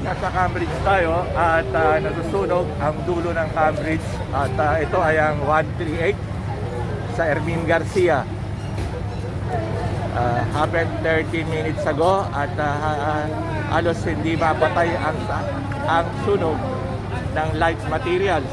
Nasa Cambridge tayo at nasusunog ang dulo ng Cambridge at ito ay ang 138 sa Ermin Garcia. Happened 30 minutes ago at halos hindi mapatay ang sunog ng light materials.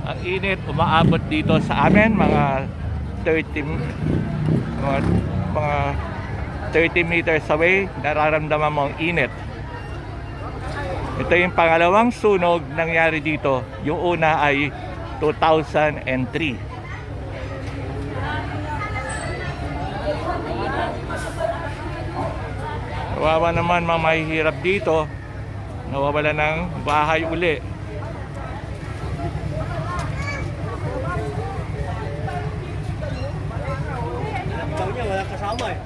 Ang init umaabot dito sa amin mga 30 meters away. Nararamdaman mo ang init. Ito yung pangalawang sunog nangyari dito. Yung una ay 2003. Kawawa naman mga mahihirap dito. Nawawala ng bahay uli. Ikaw niya, wala kasama eh.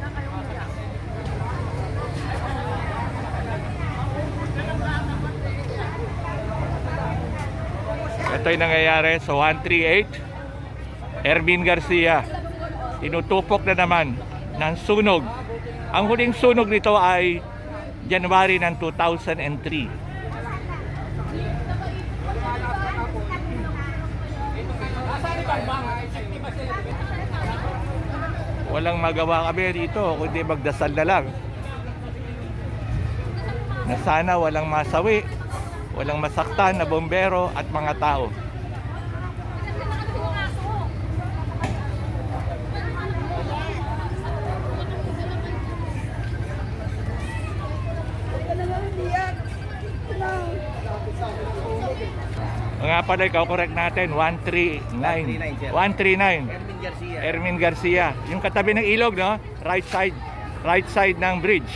Ito yung nangyayari sa 138 Ermin Garcia. Tinutupok na naman ng sunog. Ang huling sunog nito ay January ng 2003. Walang magawa kami dito kundi magdasal na lang na sana walang masawi, walang masaktan na bombero at mga tao. Nga pala, ikaw correct natin, 139. 139. Ermin Garcia. Ermin Garcia. Yung katabi ng ilog, no? Right side ng bridge.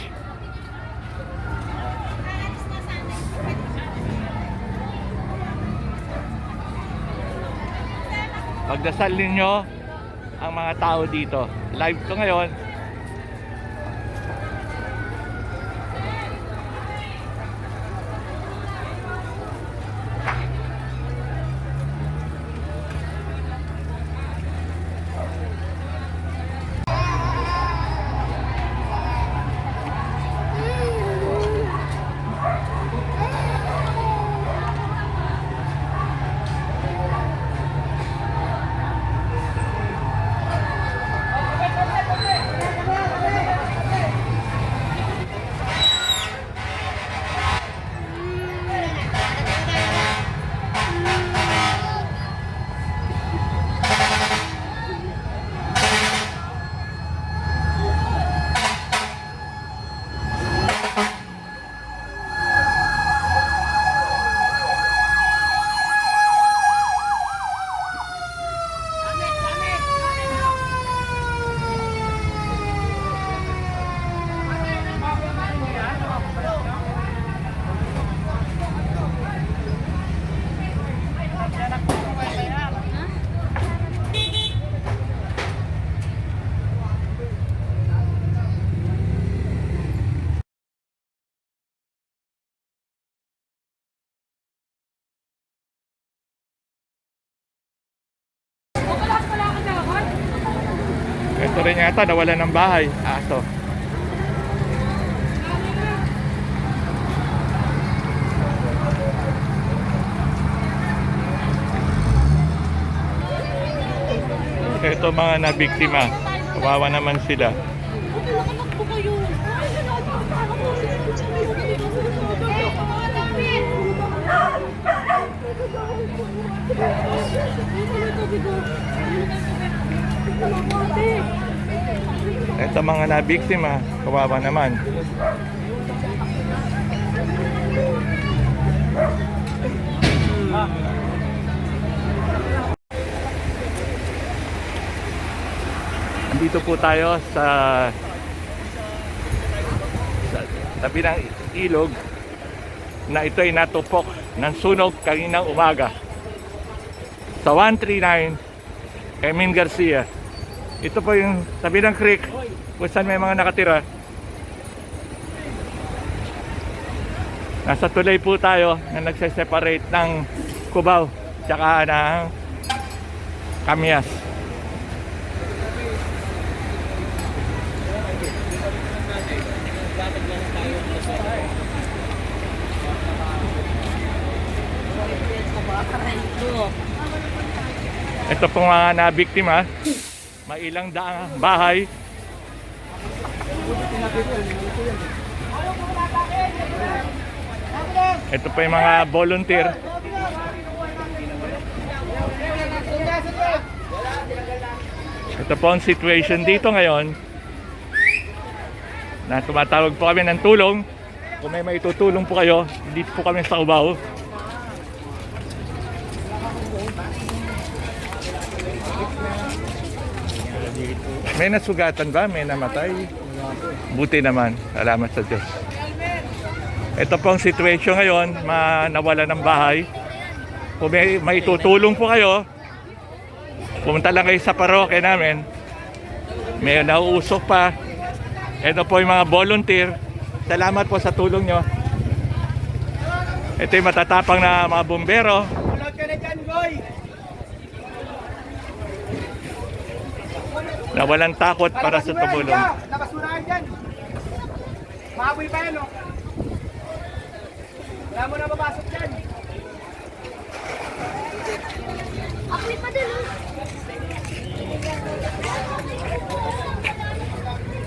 Pagdasal ninyo ang mga tao dito. Live to ngayon. Ito rin yata nawala ng bahay. Aso. Ito mga nabiktima. Kawawa naman sila. Ito mga nabiktima, kawawa naman. Dito po tayo sa tabi ng ilog na ito ay natupok ng sunog kaninang umaga sa 139 Ermin Garcia. Ito po yung tabi ng creek kung saan may mga nakatira. Nasa tulay po tayo na nagse-separate ng Cubao tsaka ng Camias. Ito pong mga nabiktima, may ilang daang bahay. Ito pa yung mga volunteer. Ito po ang situation dito ngayon na tumatawag po kami ng tulong. Kung may maitutulong po kayo, dito po kami sa Cubao. May nasugatan ba? May namatay? Buti naman. Salamat sa Diyos. Ito po ang situation ngayon, nawala ng bahay. Kung may maitutulong po kayo, pumunta lang kayo sa parokya namin. May nauusok pa. Ito po yung mga volunteer. Salamat po sa tulong nyo. Ito yung matatapang na mga bumbero. Na walang takot para sa tumulong. Nakasurahan dyan. Maaboy pa yan, oh. Wala mo na mapasok dyan. Ako'y pa din, oh.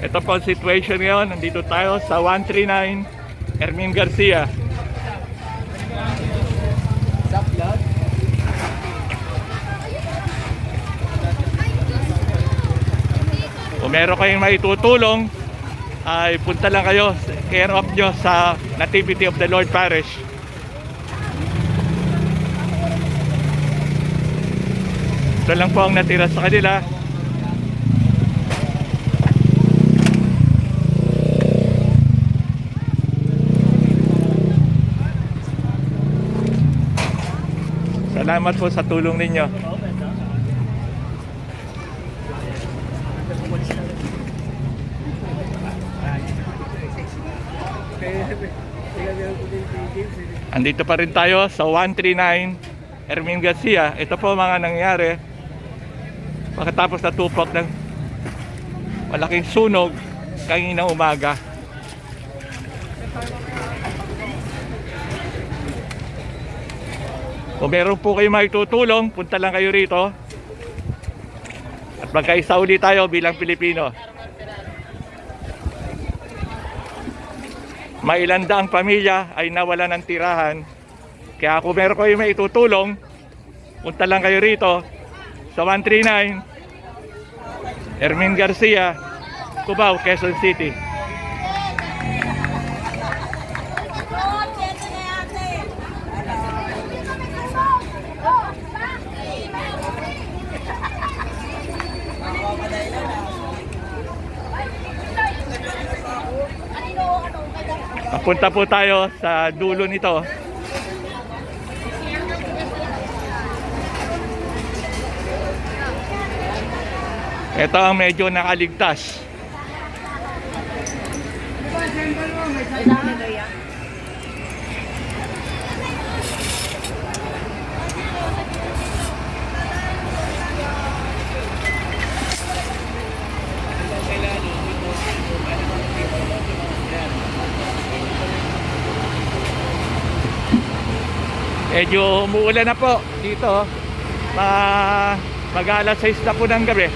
Ito po ang situation ngayon. Nandito tayo sa 139 Ermin Garcia. Kung meron kayong maitutulong, ay punta lang kayo, care of nyo sa Nativity of the Lord Parish. Ito lang po ang natira sa kanila. Salamat po sa tulong ninyo. Andito pa rin tayo sa 139 Ermin Garcia. Ito po mga nangyari pagkatapos natupok ng malaking sunog kaninang umaga. Kung meron po kayo maitutulong, punta lang kayo rito at magkaisa ulit tayo bilang Pilipino. Mailan daang pamilya ay nawala ng tirahan. Kaya kung meron kayo may itutulong, punta lang kayo rito sa 139 Ermin Garcia, Cubao, Quezon City. Punta po tayo sa dulo nito. Ito ang medyo nakaligtas. Medyo umuulan na po dito. Mag-alas 6 na po ng gabi.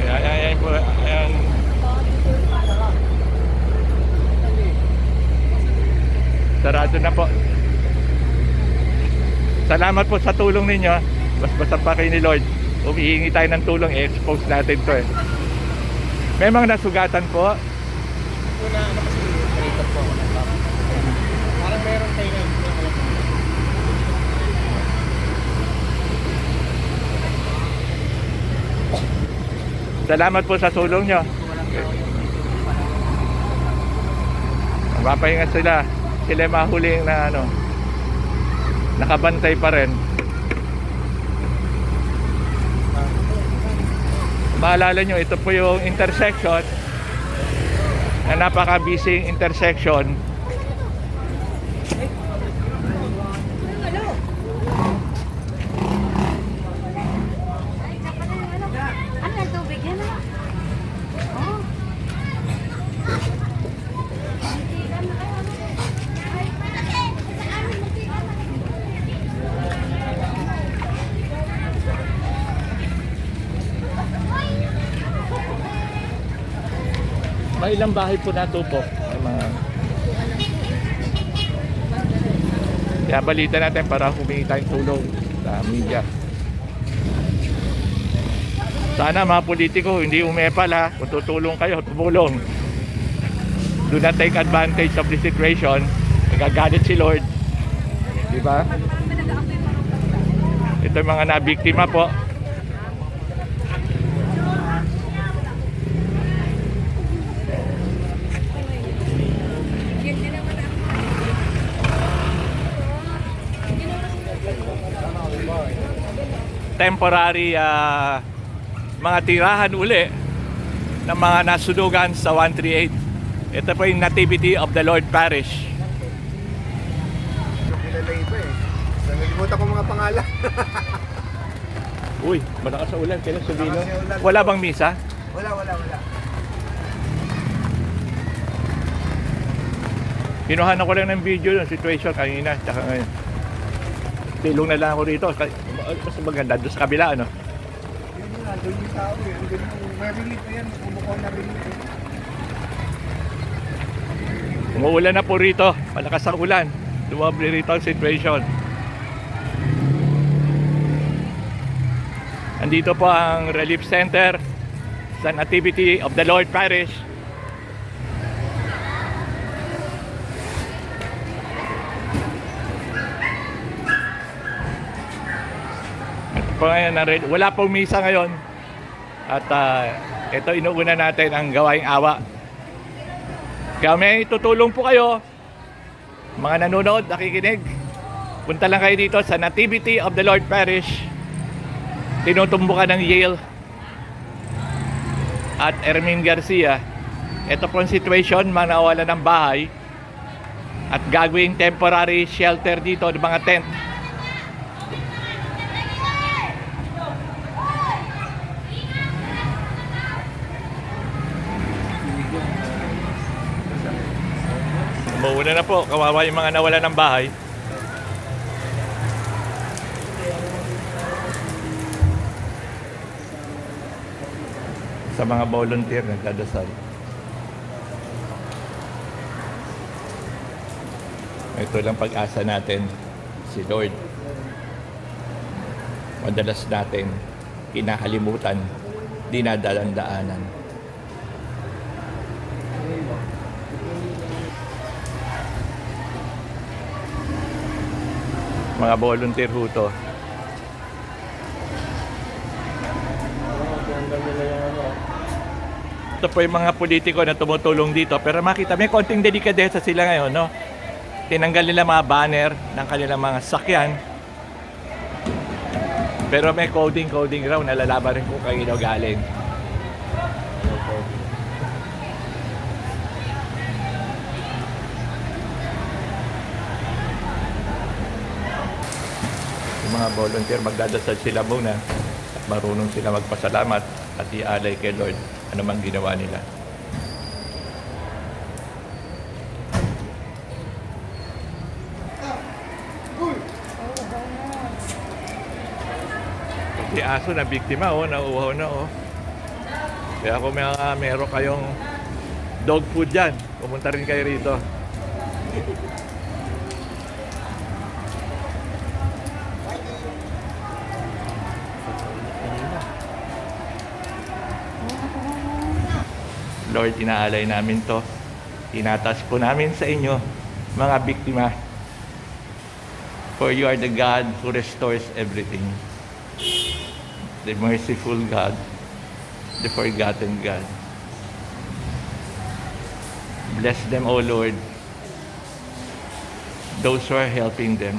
Ayan po, ayan. Sarado na po. Salamat po sa tulong ninyo. Basta pa kayo ni Lord. Humihingi tayo ng tulong, expose natin to eh. May mga nasugatan po. Una, ano kasi operator po ako ng truck. Parang meron tayo na Salamat po sa tulong nyo. Mapapahinga sila. sila mahuling na ano, nakabantay pa rin. Maalala nyo, ito po yung intersection na napaka-busy intersection. Ano yung tubig yan? Oh. May ilang bahay po natupok. May mga... Kaya balita natin para humingi tayong tulong sa media. Sana mga politiko hindi umepal ha. Kung tutulong kayo, tumulong. Do not take advantage of the situation. Nagagalit si Lord. Diba? Ito yung mga nabiktima po. Temporary mga tirahan uli ng mga nasunugan sa 138. Ito po yung Nativity of the Lord Parish. Kilala iba eh. Nalimutan ko mga pangalan. Uy, malakas sa ulan. Kailan sabihin Malakas sa ulan. Wala bang misa? Wala. Kinuhanan ko lang ng video ng situation kanina. Tsaka ngayon. Tilong na lang ako rito. Mas maganda doon sa kabila, ano? Yun yun, doon yung tao eh. Ang ganun, may relief na yan. Umukuha na relief eh. Umuulan na po rito. Malakas ang ulan. Dumabli rito ang situation. Andito po ang Relief Center sa Nativity of the Lord Parish. Ito po ngayon, wala pong misa ngayon. At ito inuuna natin ang gawaing awa. Kaya may tutulong po kayo, mga nanonood, nakikinig. Punta lang kayo dito sa Nativity of the Lord Parish. Tinutumbukan ng Yale at Ermin Garcia. Ito po ang situation, mga nawala ng bahay at gagawing temporary shelter dito ng mga tent. Umuuna na po, kawawa yung mga nawala ng bahay. Sa mga volunteer nagdadasal. Ito lang pag-asa natin, si Lord. Madalas natin kinahalimutan, dinadalandaanan. Mga volunteer ho to. Ito po yung mga politiko na tumutulong dito. Pero makita, may konting delikadesa sila ngayon, no? Tinanggal nila mga banner ng kanilang mga sakyan. Pero may coding raw. Nalalaban rin kung kanino galing. Yung mga volunteer, magdadasal sila muna at marunong sila magpasalamat at ialay kay Lord ano mang ginawa nila. Si aso na biktima, nauuhaw na, Kaya kung meron kayong dog food dyan, pumunta rin kayo rito. Lord, inaalay namin to. Tinatas po namin sa inyo, mga biktima. For you are the God who restores everything. The merciful God, the forgotten God. Bless them, O Lord. those who are helping them.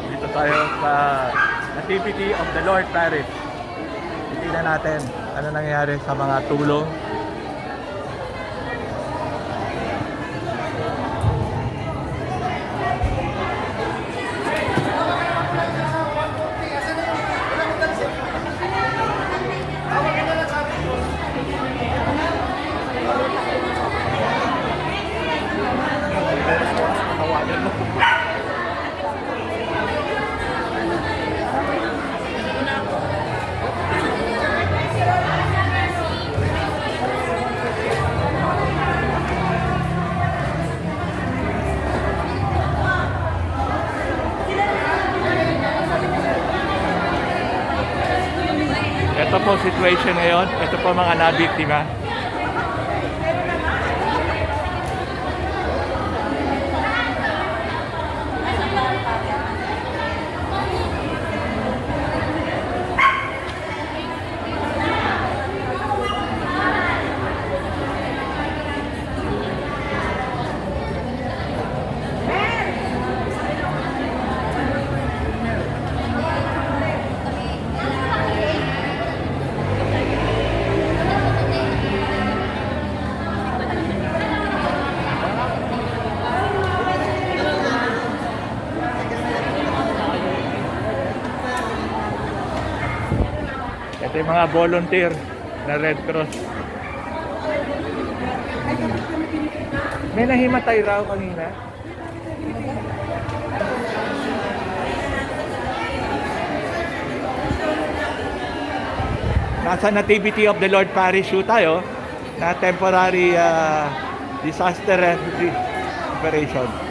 Dito tayo sa Nativity of the Lord Parish. Tingnan natin ano nangyayari sa mga tulong. Ito po situation ngayon. Ito po mga nabiktima. Ito yung mga volunteer na Red Cross. May nahimatay raw kanina. Nasa Nativity of the Lord Parish tayo na temporary disaster refugee operation.